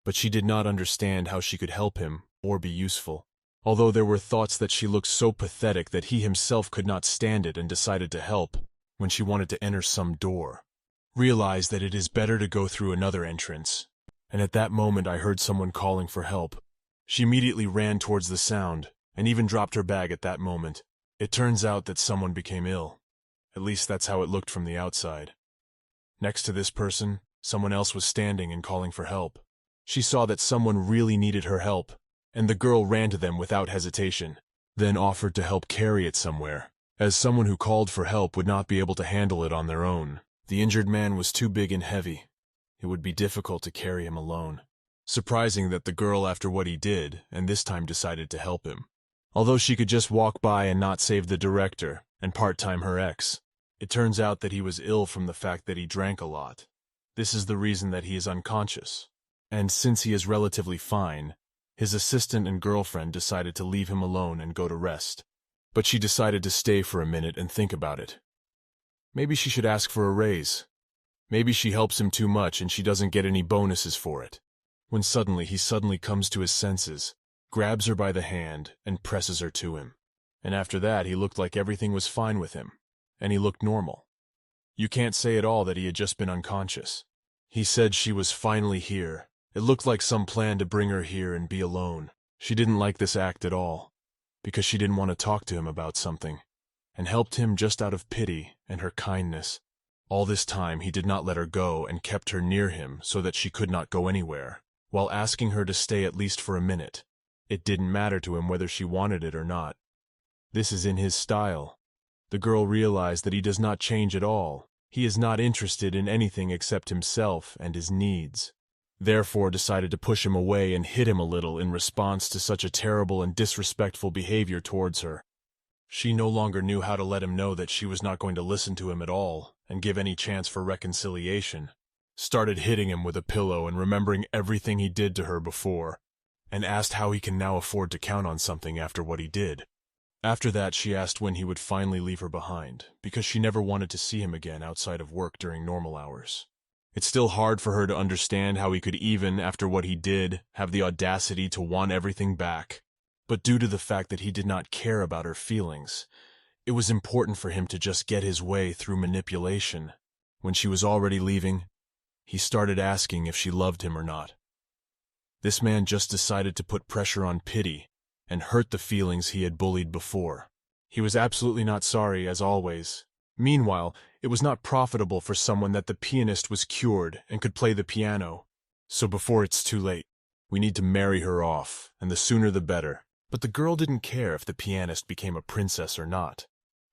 but she did not understand how she could help him or be useful. Although there were thoughts that she looked so pathetic that he himself could not stand it and decided to help, when she wanted to enter some door. Realized that it is better to go through another entrance, and at that moment I heard someone calling for help. She immediately ran towards the sound, and even dropped her bag at that moment. It turns out that someone became ill. At least that's how it looked from the outside. Next to this person, someone else was standing and calling for help. She saw that someone really needed her help, and the girl ran to them without hesitation, then offered to help carry it somewhere, as someone who called for help would not be able to handle it on their own. The injured man was too big and heavy. It would be difficult to carry him alone. Surprising that the girl, after what he did, and this time decided to help him. Although she could just walk by and not save the director, and part-time her ex, it turns out that he was ill from the fact that he drank a lot. This is the reason that he is unconscious. And since he is relatively fine, his assistant and girlfriend decided to leave him alone and go to rest. But she decided to stay for a minute and think about it. Maybe she should ask for a raise. Maybe she helps him too much and she doesn't get any bonuses for it. When suddenly he comes to his senses, grabs her by the hand, and presses her to him. And after that, he looked like everything was fine with him, and he looked normal. You can't say at all that he had just been unconscious. He said she was finally here. It looked like some plan to bring her here and be alone. She didn't like this act at all, because she didn't want to talk to him about something, and helped him just out of pity and her kindness. All this time he did not let her go and kept her near him so that she could not go anywhere, while asking her to stay at least for a minute. It didn't matter to him whether she wanted it or not. This is in his style. The girl realized that he does not change at all. He is not interested in anything except himself and his needs. Therefore decided to push him away and hit him a little in response to such a terrible and disrespectful behavior towards her. She no longer knew how to let him know that she was not going to listen to him at all and give any chance for reconciliation. Started hitting him with a pillow and remembering everything he did to her before, and asked how he can now afford to count on something after what he did. After that, she asked when he would finally leave her behind, because she never wanted to see him again outside of work during normal hours. It's still hard for her to understand how he could even, after what he did, have the audacity to want everything back. But due to the fact that he did not care about her feelings, it was important for him to just get his way through manipulation. When she was already leaving, he started asking if she loved him or not. This man just decided to put pressure on pity and hurt the feelings he had bullied before. He was absolutely not sorry, as always. Meanwhile, it was not profitable for someone that the pianist was cured and could play the piano. So before it's too late, we need to marry her off, and the sooner the better. But the girl didn't care if the pianist became a princess or not.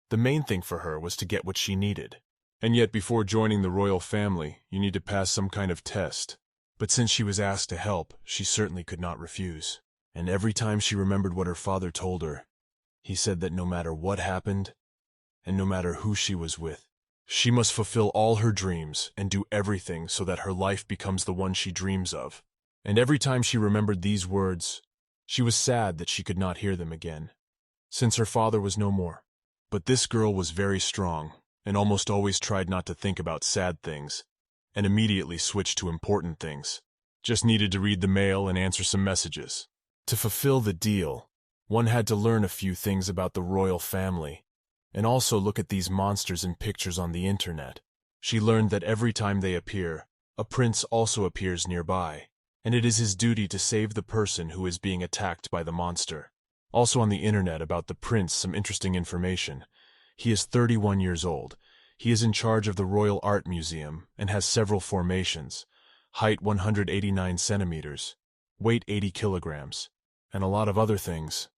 The main thing for her was to get what she needed. And yet before joining the royal family, you need to pass some kind of test. But since she was asked to help, she certainly could not refuse. And every time she remembered what her father told her, he said that no matter what happened, and no matter who she was with, she must fulfill all her dreams and do everything so that her life becomes the one she dreams of. And every time she remembered these words, she was sad that she could not hear them again, since her father was no more. But this girl was very strong, and almost always tried not to think about sad things, and immediately switched to important things. Just needed to read the mail and answer some messages. To fulfill the deal, one had to learn a few things about the royal family, and also look at these monsters in pictures on the internet. She learned that every time they appear, a prince also appears nearby, and it is his duty to save the person who is being attacked by the monster. Also on the internet about the prince some interesting information. He is 31 years old. He is in charge of the Royal Art Museum and has several formations. Height 189 centimeters, weight 80 kilograms, and a lot of other things.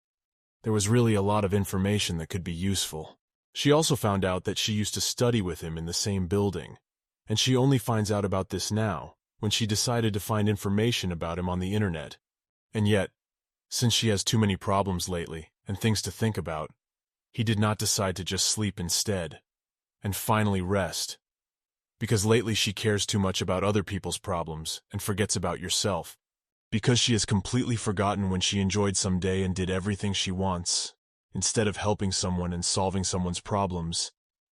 There was really a lot of information that could be useful. She also found out that she used to study with him in the same building, and she only finds out about this now, when she decided to find information about him on the internet. And yet, since she has too many problems lately and things to think about, he did not decide to just sleep instead, and finally rest. Because lately she cares too much about other people's problems and forgets about yourself. Because she has completely forgotten when she enjoyed some day and did everything she wants. Instead of helping someone and solving someone's problems,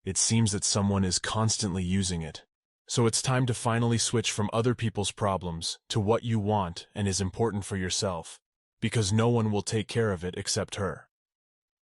it seems that someone is constantly using it. So it's time to finally switch from other people's problems to what you want and is important for yourself, because no one will take care of it except her.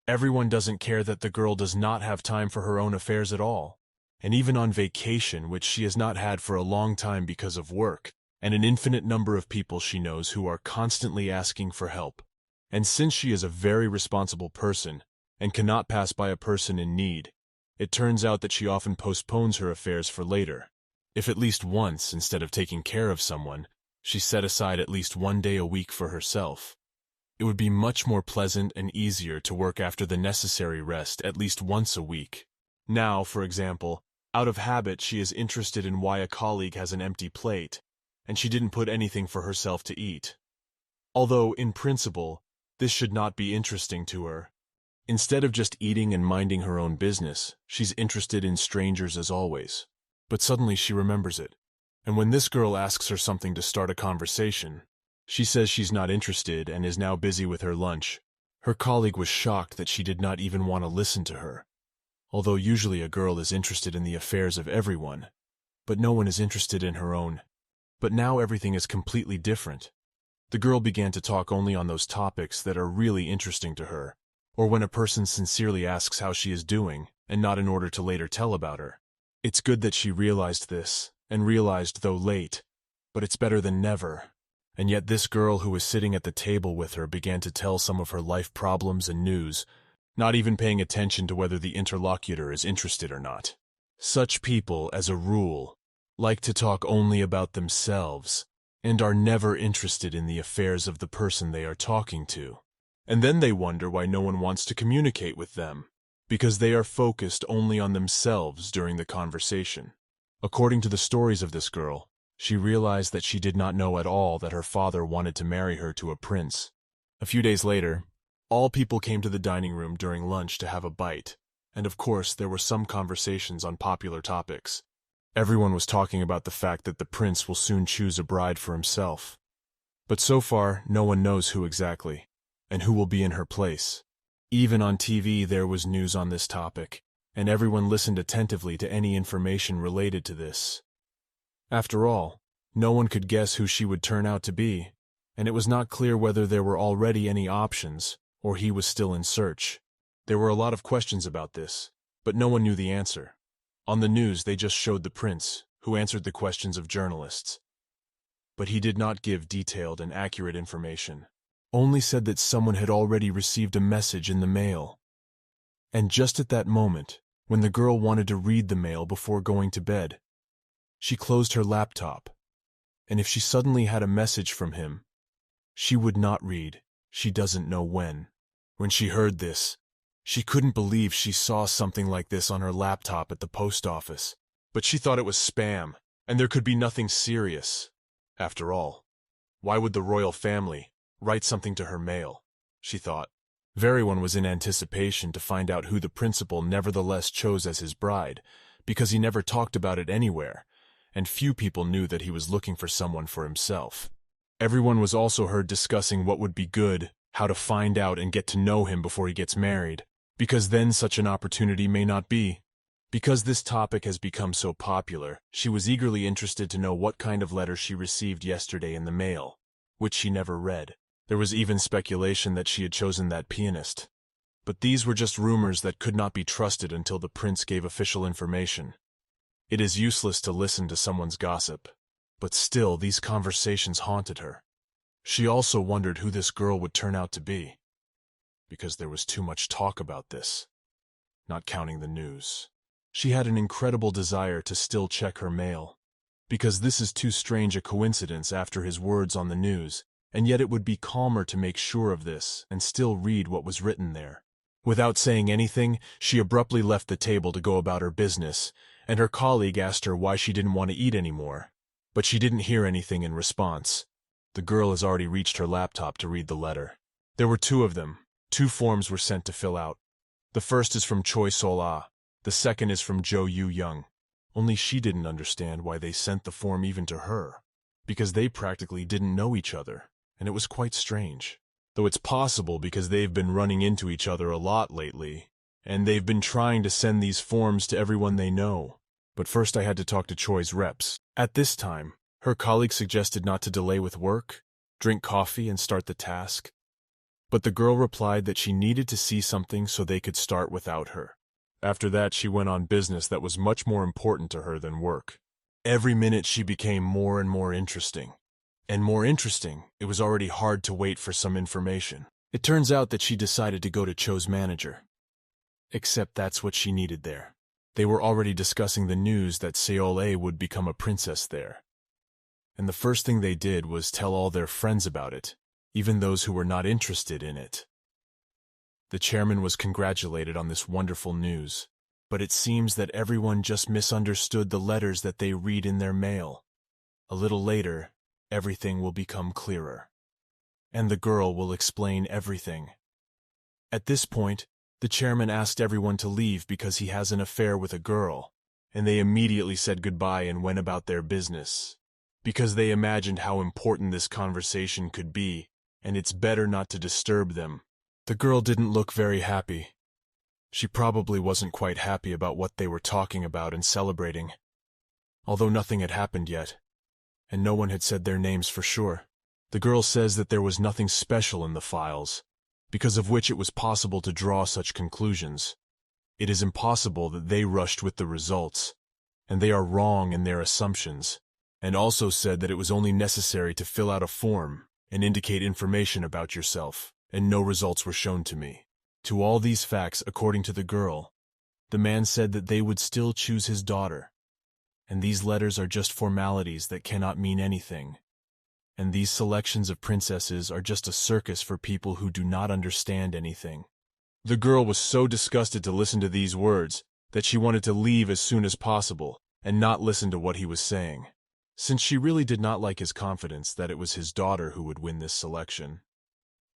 Everyone doesn't care that the girl does not have time for her own affairs at all, and even on vacation, which she has not had for a long time because of work, and an infinite number of people she knows who are constantly asking for help. And since she is a very responsible person and cannot pass by a person in need, it turns out that she often postpones her affairs for later. If at least once, instead of taking care of someone, she set aside at least one day a week for herself, it would be much more pleasant and easier to work after the necessary rest at least once a week. Now, for example, out of habit she is interested in why a colleague has an empty plate, and she didn't put anything for herself to eat. Although, in principle, this should not be interesting to her. Instead of just eating and minding her own business, she's interested in strangers as always. But suddenly she remembers it, and when this girl asks her something to start a conversation, she says she's not interested and is now busy with her lunch. Her colleague was shocked that she did not even want to listen to her, although usually a girl is interested in the affairs of everyone, but no one is interested in her own. But now everything is completely different. The girl began to talk only on those topics that are really interesting to her, or when a person sincerely asks how she is doing, and not in order to later tell about her. It's good that she realized this, and realized though late, but it's better than never. And yet this girl who was sitting at the table with her began to tell some of her life problems and news, not even paying attention to whether the interlocutor is interested or not. Such people, as a rule, like to talk only about themselves, and are never interested in the affairs of the person they are talking to. And then they wonder why no one wants to communicate with them, because they are focused only on themselves during the conversation. According to the stories of this girl, she realized that she did not know at all that her father wanted to marry her to a prince. A few days later, all people came to the dining room during lunch to have a bite, and of course there were some conversations on popular topics. Everyone was talking about the fact that the prince will soon choose a bride for himself. But so far, no one knows who exactly, and who will be in her place. Even on TV there was news on this topic, and everyone listened attentively to any information related to this. After all, no one could guess who she would turn out to be, and it was not clear whether there were already any options, or he was still in search. There were a lot of questions about this, but no one knew the answer. On the news they just showed the prince, who answered the questions of journalists. But he did not give detailed and accurate information, only said that someone had already received a message in the mail. And just at that moment, when the girl wanted to read the mail before going to bed, she closed her laptop, and if she suddenly had a message from him, she would not read, she doesn't know when. When she heard this, she couldn't believe she saw something like this on her laptop at the post office. But she thought it was spam, and there could be nothing serious. After all, why would the royal family write something to her mail, she thought. Everyone was in anticipation to find out who the principal nevertheless chose as his bride, because he never talked about it anywhere, and few people knew that he was looking for someone for himself. Everyone was also heard discussing what would be good, how to find out and get to know him before he gets married, because then such an opportunity may not be. Because this topic has become so popular, she was eagerly interested to know what kind of letter she received yesterday in the mail, which she never read. There was even speculation that she had chosen that pianist. But these were just rumors that could not be trusted until the prince gave official information. It is useless to listen to someone's gossip, but still these conversations haunted her. She also wondered who this girl would turn out to be, because there was too much talk about this, not counting the news. She had an incredible desire to still check her mail, because this is too strange a coincidence after his words on the news, and yet it would be calmer to make sure of this and still read what was written there. Without saying anything, she abruptly left the table to go about her business, and her colleague asked her why she didn't want to eat anymore. But she didn't hear anything in response. The girl has already reached her laptop to read the letter. There were 2 of them. 2 forms were sent to fill out. The first is from Choi Sol-ah. The second is from Jo Yu-young. Only she didn't understand why they sent the form even to her, because they practically didn't know each other, and it was quite strange. Though it's possible because they've been running into each other a lot lately, and they've been trying to send these forms to everyone they know. But first I had to talk to Choi's reps. At this time, her colleague suggested not to delay with work, drink coffee, and start the task. But the girl replied that she needed to see something so they could start without her. After that, she went on business that was much more important to her than work. Every minute she became more and more interesting. And more interesting, it was already hard to wait for some information. It turns out that she decided to go to Cho's manager. Except that's what she needed there. They were already discussing the news that Seol-ae would become a princess there. And the first thing they did was tell all their friends about it, even those who were not interested in it. The chairman was congratulated on this wonderful news, but it seems that everyone just misunderstood the letters that they read in their mail. A little later, everything will become clearer, and the girl will explain everything. At this point, the chairman asked everyone to leave because he has an affair with a girl, and they immediately said goodbye and went about their business, because they imagined how important this conversation could be, and it's better not to disturb them. The girl didn't look very happy. She probably wasn't quite happy about what they were talking about and celebrating, although nothing had happened yet, and no one had said their names for sure. The girl says that there was nothing special in the files, because of which it was possible to draw such conclusions. It is impossible that they rushed with the results, and they are wrong in their assumptions, and also said that it was only necessary to fill out a form and indicate information about yourself, and no results were shown to me. To all these facts, according to the girl, the man said that they would still choose his daughter, and these letters are just formalities that cannot mean anything, and these selections of princesses are just a circus for people who do not understand anything. The girl was so disgusted to listen to these words that she wanted to leave as soon as possible and not listen to what he was saying, since she really did not like his confidence that it was his daughter who would win this selection.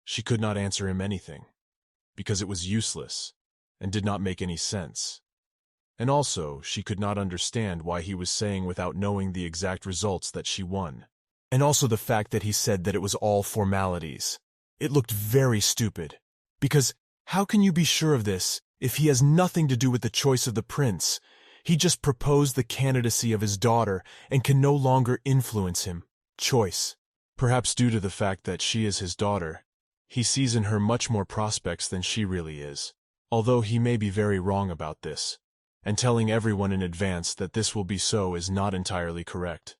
She could not answer him anything, because it was useless and did not make any sense. And also, she could not understand why he was saying without knowing the exact results that she won. And also the fact that he said that it was all formalities. It looked very stupid, because how can you be sure of this if he has nothing to do with the choice of the prince? He just proposed the candidacy of his daughter and can no longer influence him. Choice. Perhaps due to the fact that she is his daughter, he sees in her much more prospects than she really is, although he may be very wrong about this, and telling everyone in advance that this will be so is not entirely correct.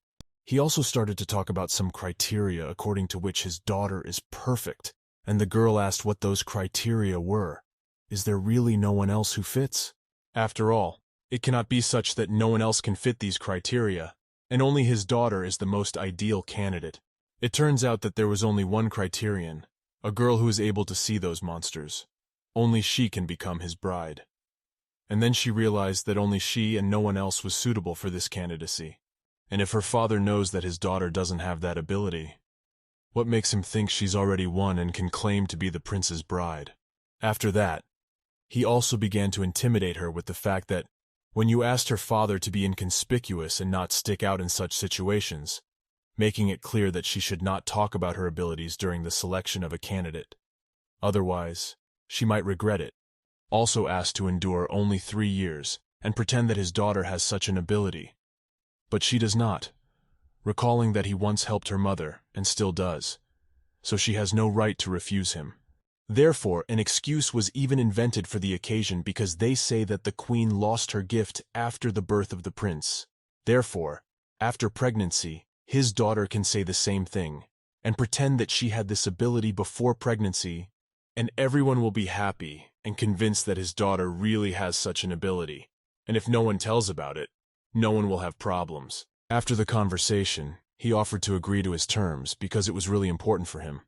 He also started to talk about some criteria according to which his daughter is perfect, and the girl asked what those criteria were. Is there really no one else who fits? After all, it cannot be such that no one else can fit these criteria, and only his daughter is the most ideal candidate. It turns out that there was only one criterion, a girl who is able to see those monsters. Only she can become his bride. And then she realized that only she and no one else was suitable for this candidacy. And if her father knows that his daughter doesn't have that ability, what makes him think she's already won and can claim to be the prince's bride? After that, he also began to intimidate her with the fact that when you asked her father to be inconspicuous and not stick out in such situations, making it clear that she should not talk about her abilities during the selection of a candidate. Otherwise, she might regret it. Also asked to endure only 3 years and pretend that his daughter has such an ability. But she does not, recalling that he once helped her mother and still does, so she has no right to refuse him. Therefore, an excuse was even invented for the occasion because they say that the queen lost her gift after the birth of the prince. Therefore, after pregnancy, his daughter can say the same thing and pretend that she had this ability before pregnancy, and everyone will be happy and convinced that his daughter really has such an ability. And if no one tells about it, no one will have problems. After the conversation, he offered to agree to his terms because it was really important for him.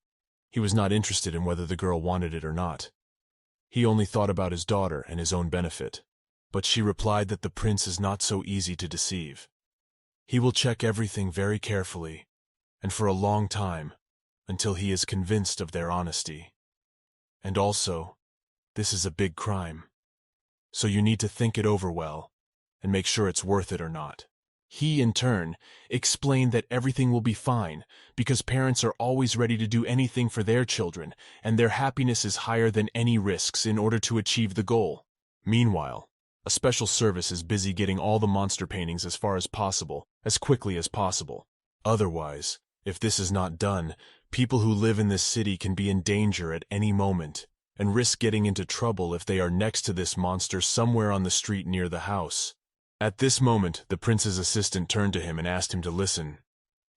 He was not interested in whether the girl wanted it or not. He only thought about his daughter and his own benefit. But she replied that the prince is not so easy to deceive. He will check everything very carefully, and for a long time, until he is convinced of their honesty. And also, this is a big crime. So you need to think it over well, and make sure it's worth it or not. He, in turn, explained that everything will be fine, because parents are always ready to do anything for their children, and their happiness is higher than any risks in order to achieve the goal. Meanwhile, a special service is busy getting all the monster paintings as far as possible, as quickly as possible. Otherwise, if this is not done, people who live in this city can be in danger at any moment, and risk getting into trouble if they are next to this monster somewhere on the street near the house. At this moment, the prince's assistant turned to him and asked him to listen.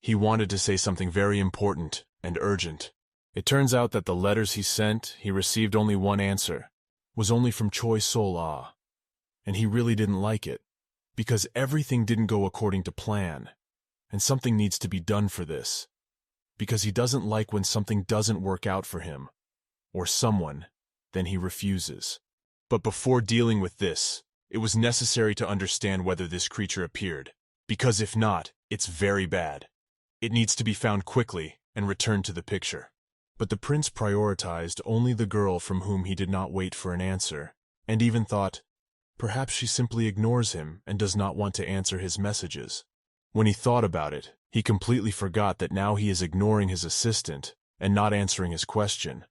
He wanted to say something very important and urgent. It turns out that the letters he sent, he received only one answer, was only from Choi Sol-ah. And he really didn't like it, because everything didn't go according to plan, and something needs to be done for this, because he doesn't like when something doesn't work out for him, or someone, then he refuses. But before dealing with this, it was necessary to understand whether this creature appeared, because if not, it's very bad. It needs to be found quickly and returned to the picture. But the prince prioritized only the girl from whom he did not wait for an answer, and even thought, perhaps she simply ignores him and does not want to answer his messages. When he thought about it, he completely forgot that now he is ignoring his assistant and not answering his question.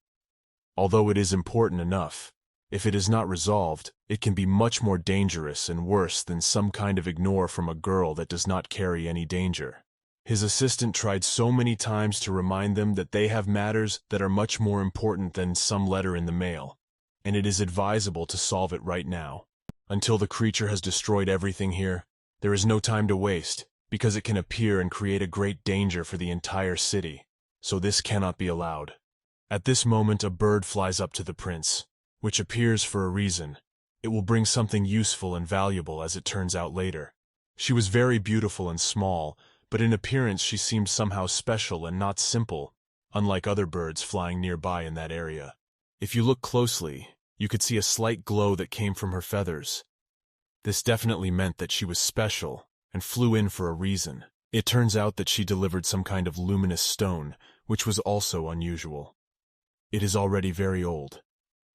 Although it is important enough, if it is not resolved, it can be much more dangerous and worse than some kind of ignore from a girl that does not carry any danger. His assistant tried so many times to remind them that they have matters that are much more important than some letter in the mail, and it is advisable to solve it right now. Until the creature has destroyed everything here, there is no time to waste, because it can appear and create a great danger for the entire city, so this cannot be allowed. At this moment a bird flies up to the prince, which appears for a reason. It will bring something useful and valuable as it turns out later. She was very beautiful and small, but in appearance she seemed somehow special and not simple, unlike other birds flying nearby in that area. If you look closely, you could see a slight glow that came from her feathers. This definitely meant that she was special and flew in for a reason. It turns out that she delivered some kind of luminous stone, which was also unusual. It is already very old,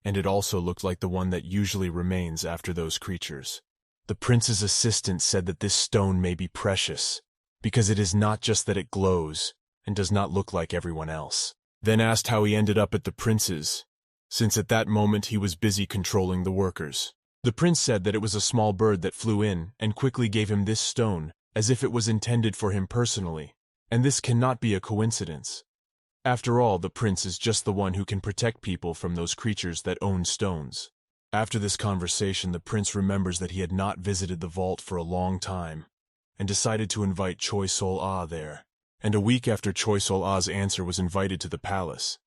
and it also looked like the one that usually remains after those creatures. The prince's assistant said that this stone may be precious, because it is not just that it glows and does not look like everyone else. Then asked how he ended up at the prince's, since at that moment he was busy controlling the workers. The prince said that it was a small bird that flew in and quickly gave him this stone, as if it was intended for him personally, and this cannot be a coincidence. After all, the prince is just the one who can protect people from those creatures that own stones. After this conversation, the prince remembers that he had not visited the vault for a long time, and decided to invite Choi Sol-ah there. And a week after Choi Sol-ah's answer was invited to the palace,